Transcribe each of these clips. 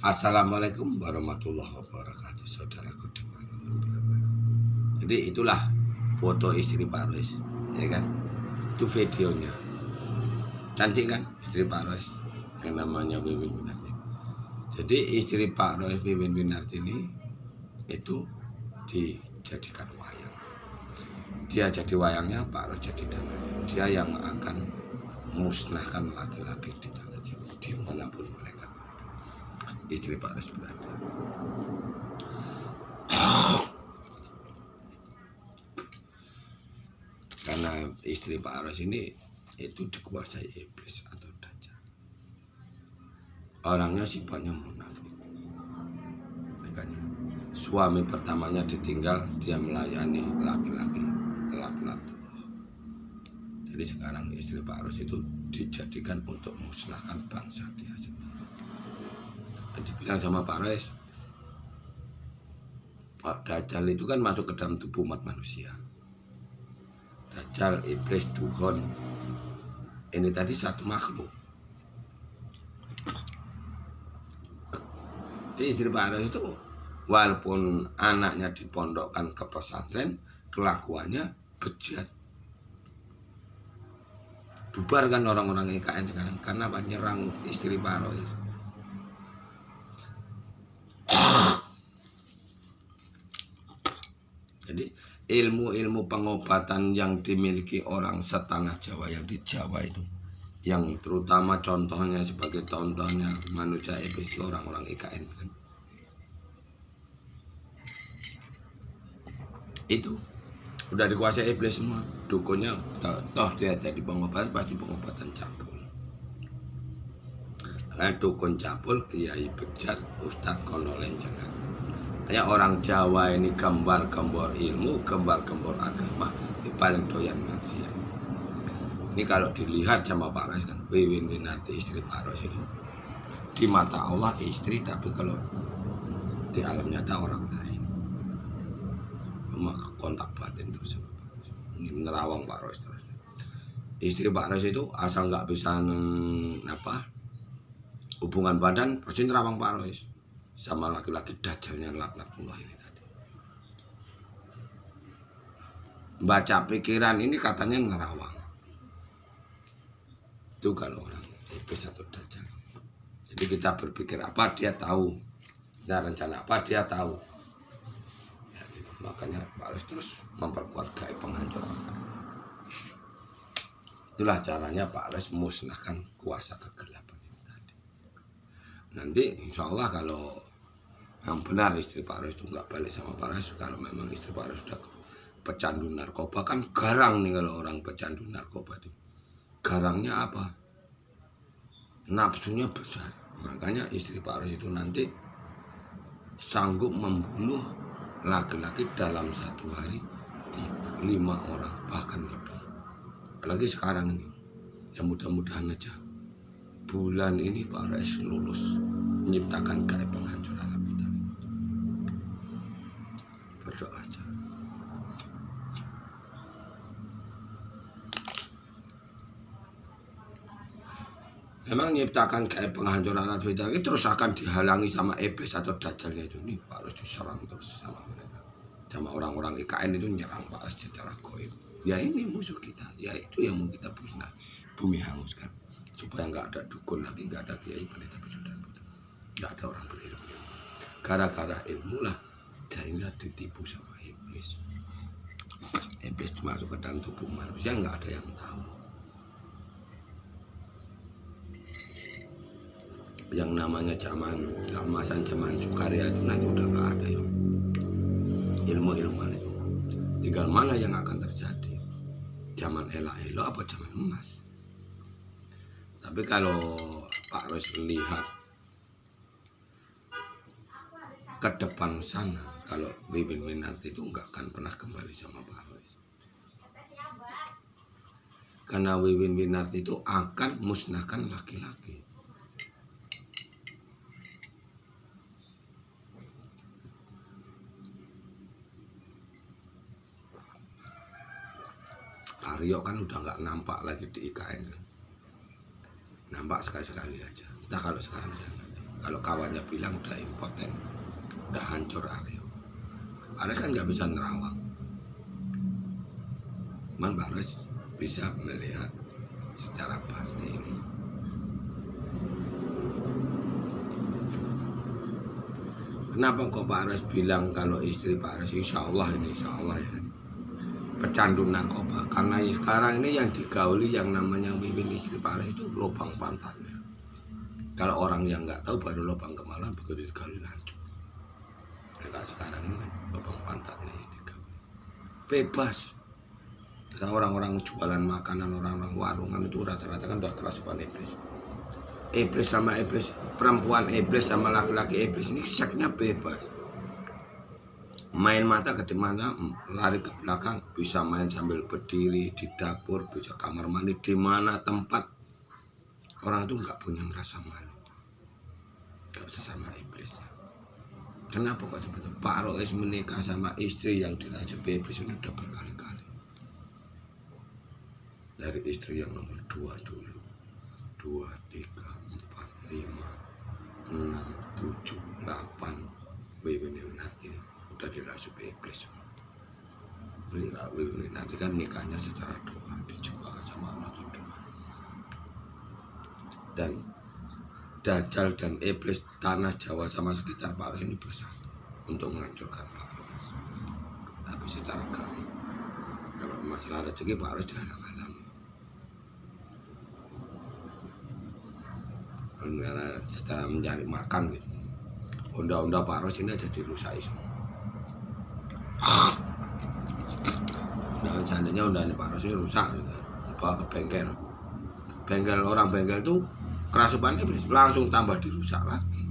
Assalamualaikum warahmatullahi wabarakatuh, saudaraku dimanapun berada. Jadi itulah foto istri Pak Rois, ya kan? Itu videonya. Cantik kan istri Pak Rois yang namanya Wiwin Winarti. Jadi istri Pak Rois Wiwin Winarti ini itu dijadikan wayang. Dia jadi wayangnya, Pak Rois jadi dananya. Dia yang akan musnahkan laki-laki di tanah Jawa dimanapun mereka. Istri Pak Rois berada. Karena istri Pak Rois ini itu dikuasai iblis atau dajjal. Orangnya sifatnya munafik. Makanya suami pertamanya ditinggal, dia melayani laki-laki laknat. Jadi sekarang istri Pak Rois itu dijadikan untuk musnahkan bangsa dia sendiri. Dan dibilang sama Pak Rois, Pak Dajjal itu kan masuk ke dalam tubuh umat manusia. Dajjal, iblis, duhon, ini tadi satu makhluk. Jadi istri Pak Rois itu walaupun anaknya dipondokkan ke pesantren, kelakuannya bejat. Bubarkan orang-orang IKN sekarang karena menyerang istri Pak Rois. Jadi ilmu-ilmu pengobatan yang dimiliki orang setanah Jawa yang di Jawa itu, yang terutama contohnya sebagai contohnya manusia iblis itu orang-orang IKN kan. Itu udah dikuasai iblis semua. Dukunnya toh dia jadi pengobatan, pasti pengobatan cabul. Karena dukun cabul, kiai bejat, ustadz kondolen jangan. Kayak orang Jawa ini gambar-gembor ilmu, gambar-gembor agama, ini paling doyan maksiat. Ini kalau dilihat sama Pak Rois kan, Wiwin Winarti istri Pak Rois itu di mata Allah istri, tapi kalau di alam nyata orang lain. Maka kontak batin terus sama Pak Rois. Ini menerawang Pak Rois terus. Istri Pak Rois itu asal nggak bisa hubungan badan, pasti nerawang Pak Rois sama laki-laki dajjalnya laknatullah ini tadi. Baca pikiran ini katanya nerawang. Itu kalau orang iblis atau dajjal. Jadi kita berpikir apa dia tahu, dan rencana apa dia tahu. Ya, makanya Pak Rois terus memperkuat gaib penghancuran. Itulah caranya Pak Rois musnahkan kuasa kegelapan ini tadi. Nanti insya Allah kalau yang benar istri Pak Rois itu nggak balik sama Pak Rois, kalau memang istri Pak Rois sudah pecandu narkoba, kan garang nih kalau orang pecandu narkoba itu. Garangnya apa? Nafsunya besar. Makanya istri Pak Rois itu nanti sanggup membunuh laki-laki dalam satu hari 5 orang bahkan lebih. Apalagi sekarang ini, ya mudah-mudahan aja bulan ini Pak Rois lulus menciptakan gaib penghancuran. Berdoa aja. Memang menciptakan gaib penghancuran habitat itu terus akan dihalangi sama iblis atau dajjalnya itu. Nih Pak Rois diserang terus sama mereka, sama orang-orang IKN itu nyerang Pak Rois secara gaib. Ya ini musuh kita, ya itu yang mau kita musnah, bumi hanguskan supaya nggak ada dukun lagi, nggak ada kiai pendeta bisu dan buta, nggak ada orang berilmu. Gara-gara ilmu lah jadinya ditipu sama iblis. Iblis masuk ke dalam tubuh manusia, nggak ada yang tahu. Yang namanya zaman keemasan, zaman Sukarya itu nanti udah nggak ada yang ilmu-ilmuan itu. Tinggal mana yang akan terjadi, zaman elo-elo apa zaman emas. Tapi kalau Pak Rois lihat ke depan sana, kalau Wiwin Winarti itu nggak akan pernah kembali sama Pak Rois. Karena Wiwin Winarti itu akan musnahkan laki-laki. Aryo kan udah nggak nampak lagi di IKN kan. Nampak sekali-sekali aja. Entah kalau sekarang saya nggak tahu. Kalau kawannya bilang udah impoten, udah hancur Aryo. Aryo kan nggak bisa nerawang. Man Pak Ares bisa melihat secara batin. Kenapa kok Pak Ares bilang kalau istri Pak Ares insya Allah ya, pecandu narkoba? Karena sekarang ini yang digauli yang namanya Wiwin istri Pak Ares itu lubang pantatnya. Kalau orang yang nggak tahu baru lubang kemaluan begitu digauli lancur. Kayak sekarang ini lubang pantatnya yang digauli. Bebas. Orang-orang jualan makanan, orang-orang warungan itu rata-rata kan udah kerasukan iblis. Iblis sama iblis, perempuan iblis sama laki-laki iblis ini seksnya bebas. Main mata ke mana, lari ke belakang, bisa main sambil berdiri di dapur, bisa kamar mandi, di mana tempat. Orang itu nggak punya merasa malu, nggak bisa sama iblisnya. Kenapa kok seperti Pak Rois menikah sama istri yang diracun iblis ini udah berkali-kali. Dari istri yang nomor 2 dulu, 2, 3, 4, 5, 6, 7, 8, Wiwin Yunarti udah dirasuki iblis semua. Wiwin Yunarti kan nikahnya secara doa, dijumpakan sama Allah itu doa. Dan Dajjal dan iblis tanah Jawa sama sekitar Pak Ares ini bersatu untuk menghancurkan Pak Ares. Tapi secara gaib. Kalau masalah rezeki Pak Ares dihalang-halangi. Setelah mencari makan gitu. Onda-onda Pak Ares ini ada dirusak semua. Seandainya undanya Pak Ares ini rusak gitu. Dibawa ke bengkel. Orang bengkel itu kerasukan iblis langsung tambah dirusak lagi.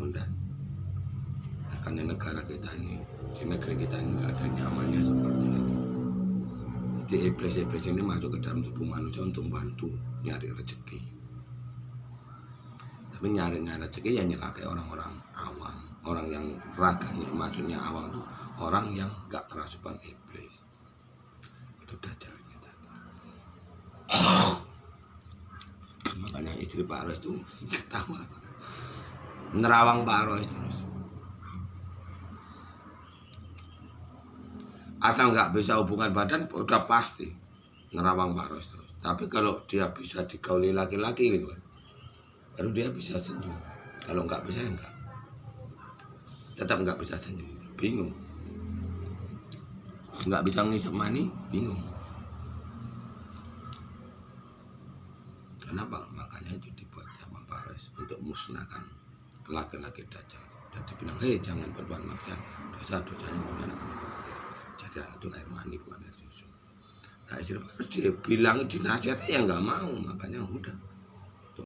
Unda. Karena negara kita ini, di negeri kita ini nggak ada nyamannya seperti itu. Jadi iblis-iblis ini masuk ke dalam tubuh manusia untuk membantu nyari rezeki. Tapi nyari rezeki ya nyelakai orang-orang awam, orang yang raganya, maksudnya awam itu orang yang gak kerasukan iblis. Itu Dajjal kita. Makanya istri Pak Ares itu ketawa, nerawang Pak Ares terus. Asal nggak bisa hubungan badan udah pasti nerawang Pak Ares terus. Tapi kalau dia bisa digauli laki-laki gitu kan, baru dia bisa senyum. Kalau nggak bisa ya enggak. Tetap nggak bisa senyum, bingung. Nggak bisa ngisep mani, bingung. Kenapa? Makanya itu dibuat sama Pak Ares untuk musnahkan laki-laki Dajjal. Dan dibilang, hei jangan berbuat maksiat, dosa-dosanya menggunakan. Jadi itu air mani bukan air susu. Nah istri Pak Ares dia bilang dinasihati ya nggak mau, makanya udah.